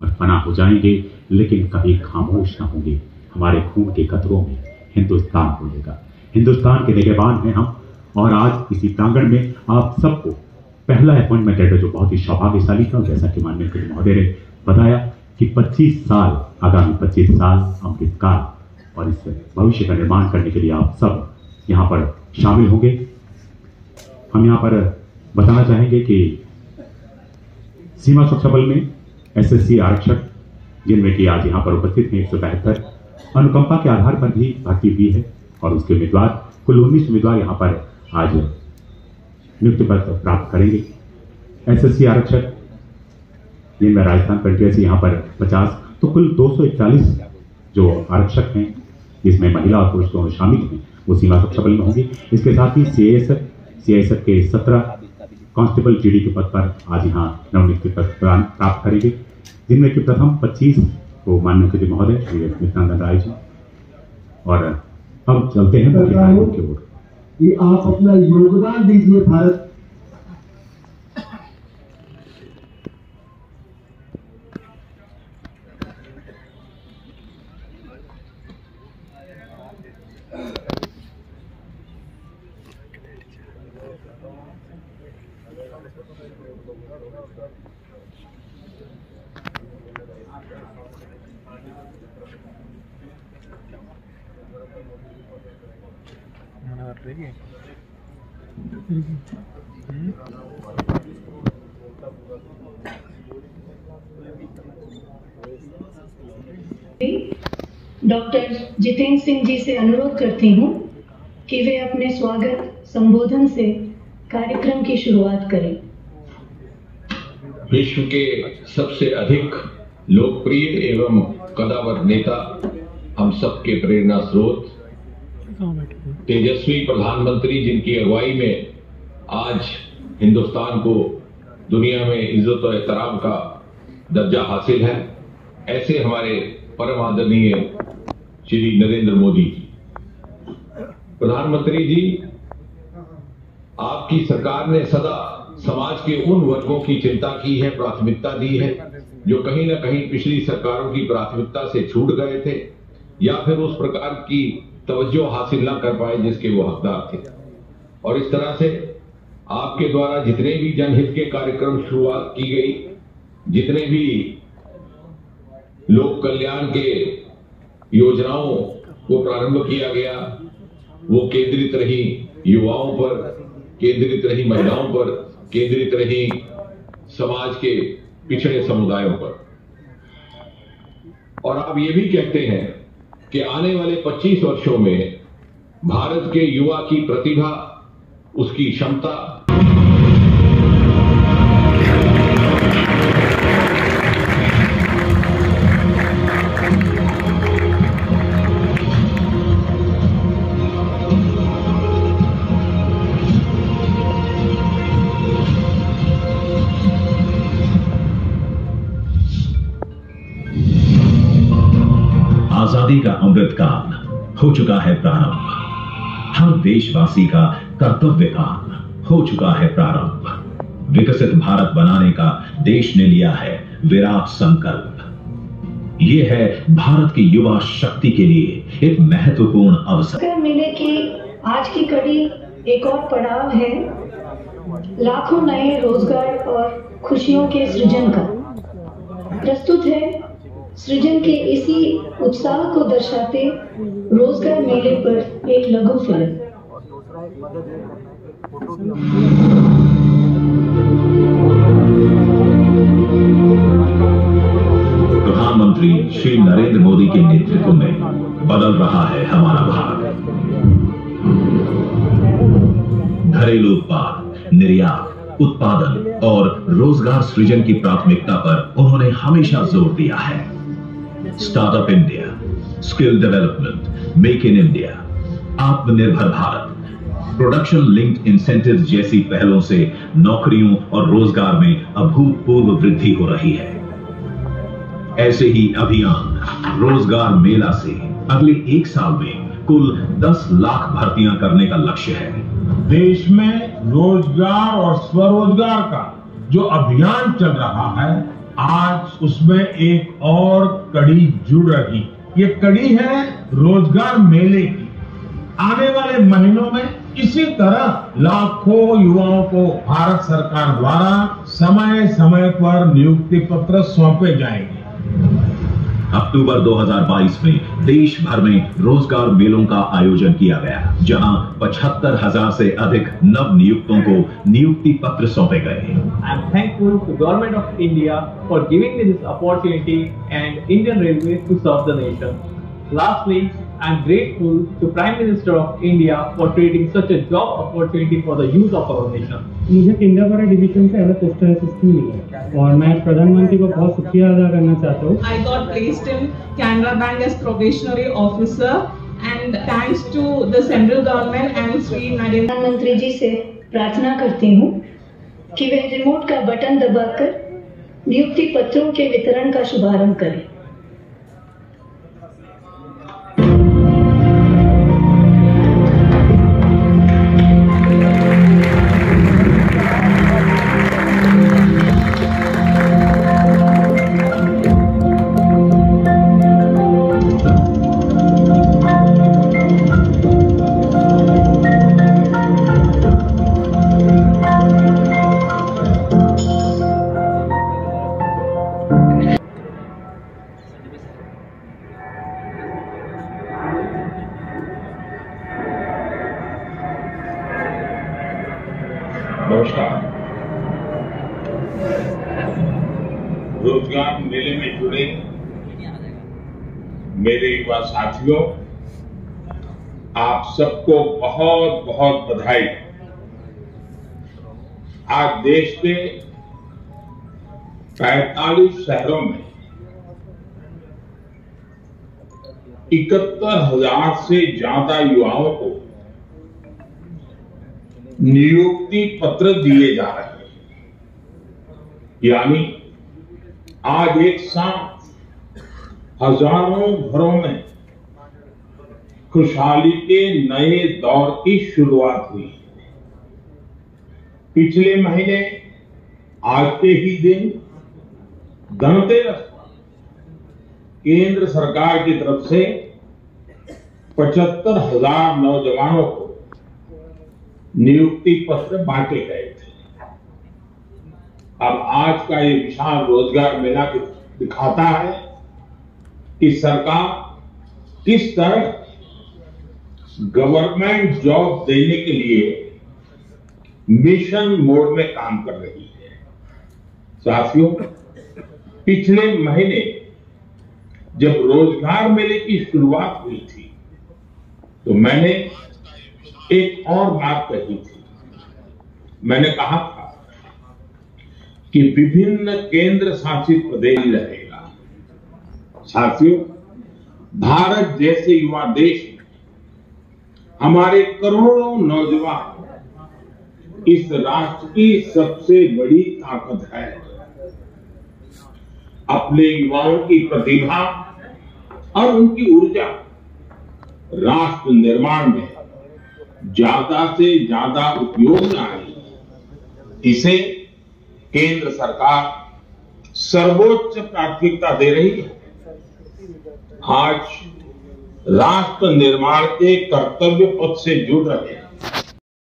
फना हो जाएंगे, लेकिन कभी खामोश न होंगे। हमारे खून के कतरों में हिंदुस्तान बोलेगा। हिंदुस्तान के निगहबान हैं हम, और आज इसी प्रांगण में आप सबको पहला अपॉइंटमेंट लेटर जो बहुत ही सौभाग्यशाली था, जैसा कि माननीय मुख्यमंत्री महोदय ने बताया कि 25 साल, आगामी 25 साल अमृतकाल, और इस भविष्य का निर्माण करने के लिए आप सब यहाँ पर शामिल होंगे। हम यहाँ पर बताना चाहेंगे कि सीमा सुरक्षा बल में एसएससी आरक्षक, जिनमें कि आज यहाँ पर उपस्थित हैं 172, अनुकंपा के आधार पर भी भर्ती हुई है, और उसके उम्मीदवार कुल 19 उम्मीदवार यहाँ पर आज नियुक्ति पत्र प्राप्त करेंगे। एसएससी आरक्षक जिनमें राजस्थान पेंटिया से यहाँ पर 50, तो कुल 241 जो आरक्षक हैं, जिसमें महिला और पुरुष दोनों शामिल हैं, वो सीमा सुरक्षा बल में होंगे। इसके साथ ही सीआईएसएफ के 17 कांस्टेबल जीडी के पद पर आज यहाँ नवनियुक्ति पत्र प्राप्त करेंगे, जिनमें कि प्रथम 25 को माननीय मुख्यमंत्री महोदय श्री नित्यानंद राय जी। और अब चलते हैं मुख्य कार्यक्रम की ओर कि आप अपना योगदान दीजिए भारत डॉक्टर जितेंद्र सिंह जी से अनुरोध करती हूँ कि वे अपने स्वागत संबोधन से कार्यक्रम की शुरुआत करें। विश्व के सबसे अधिक लोकप्रिय एवं कदावर नेता, हम सबके प्रेरणा स्रोत, तेजस्वी प्रधानमंत्री, जिनकी अगुवाई में आज हिंदुस्तान को दुनिया में इज्जत और एहतराम का दर्जा हासिल है, ऐसे हमारे परम आदरणीय श्री नरेंद्र मोदी जी। प्रधानमंत्री जी, आपकी सरकार ने सदा समाज के उन वर्गों की चिंता की है, प्राथमिकता दी है, जो कहीं ना कहीं पिछली सरकारों की प्राथमिकता से छूट गए थे, या फिर उस प्रकार की तवज्जो हासिल ना कर पाए जिसके वो हकदार थे। और इस तरह से आपके द्वारा जितने भी जनहित के कार्यक्रम शुरुआत की गई, जितने भी लोक कल्याण के योजनाओं को प्रारंभ किया गया, वो केंद्रित रही युवाओं पर, केंद्रित रही महिलाओं पर, केंद्रित रही समाज के पिछड़े समुदायों पर। और आप ये भी कहते हैं कि आने वाले 25 वर्षों में भारत के युवा की प्रतिभा, उसकी क्षमता, आजादी का अमृतकाल हो चुका है प्रारंभ। हर देशवासी का कर्तव्य काल हो चुका है प्रारंभ। विकसित भारत बनाने का देश ने लिया है विराट संकल्प। ये है भारत की युवा शक्ति के लिए एक महत्वपूर्ण अवसर। मेले की आज की कड़ी एक और पड़ाव है लाखों नए रोजगार और खुशियों के सृजन का। प्रस्तुत है सृजन के इसी उत्साह को दर्शाते रोजगार मेले पर एक लघु फिल्म। प्रधानमंत्री श्री नरेंद्र मोदी के नेतृत्व में बदल रहा है हमारा भारत। घरेलू उत्पाद, निर्यात, उत्पादन और रोजगार सृजन की प्राथमिकता पर उन्होंने हमेशा जोर दिया है। Startup India, skill development, make in India, आत्मनिर्भर भारत, प्रोडक्शन लिंक्ड इंसेंटिव जैसी पहलों से नौकरियों और रोजगार में अभूतपूर्व वृद्धि हो रही है। ऐसे ही अभियान रोजगार मेला से अगले 1 साल में कुल 10 लाख भर्तियां करने का लक्ष्य है। देश में रोजगार और स्वरोजगार का जो अभियान चल रहा है, आज उसमें एक और कड़ी जुड़ रही। ये कड़ी है रोजगार मेले की। आने वाले महीनों में इसी तरह लाखों युवाओं को भारत सरकार द्वारा समय समय पर नियुक्ति पत्र सौंपे जाएंगे। अक्टूबर 2022 में देश भर में रोजगार मेलों का आयोजन किया गया, जहां 75,000 से अधिक नव नियुक्तों को नियुक्ति पत्र सौंपे गए। I am thankful to Government of India for giving me this opportunity and Indian Railways to serve the nation. Lastly, I am grateful to Prime Minister of India for creating such a job opportunity for the youth of our nation. मुझे Kendrapara division से as postal assistant मिला और मैं प्रधानमंत्री को बहुत शुक्रिया अदा करना चाहता हूँ। I got placed in Canara Bank as probationary officer and thanks to the central government and Sri Narendra प्रधानमंत्री जी से प्रार्थना करती हूँ कि वे रिमोट का बटन दबाकर नियुक्ति पत्रों के वितरण का शुभारंभ करें। नमस्कार। रोजगार मेले में जुड़े मेरे युवा साथियों, आप सबको बहुत बहुत बधाई। आज देश के 45 शहरों में 71,000 से ज्यादा युवाओं को नियुक्ति पत्र दिए जा रहे हैं। यानी आज एक साथ हजारों घरों में खुशहाली के नए दौर की शुरुआत हुई। पिछले महीने आज के ही दिन धनतेरस पर केंद्र सरकार की तरफ से 75,000 नौजवानों को नियुक्ति पत्र बांटे गए थे। अब आज का ये विशाल रोजगार मेला दिखाता है कि सरकार किस तरह गवर्नमेंट जॉब देने के लिए मिशन मोड में काम कर रही है। साथियों, पिछले महीने जब रोजगार मेले की शुरुआत हुई थी तो मैंने एक और बात कही थी। मैंने कहा था कि विभिन्न केंद्र शासित प्रदेश रहेगा। साथियों, भारत जैसे युवा देश में हमारे करोड़ों नौजवान इस राष्ट्र की सबसे बड़ी ताकत है। अपने युवाओं की प्रतिभा और उनकी ऊर्जा राष्ट्र निर्माण में ज्यादा से ज्यादा उपयोग में आए, इसे केंद्र सरकार सर्वोच्च प्राथमिकता दे रही है। आज राष्ट्र निर्माण के कर्तव्य पथ से जुड़ रहे हैं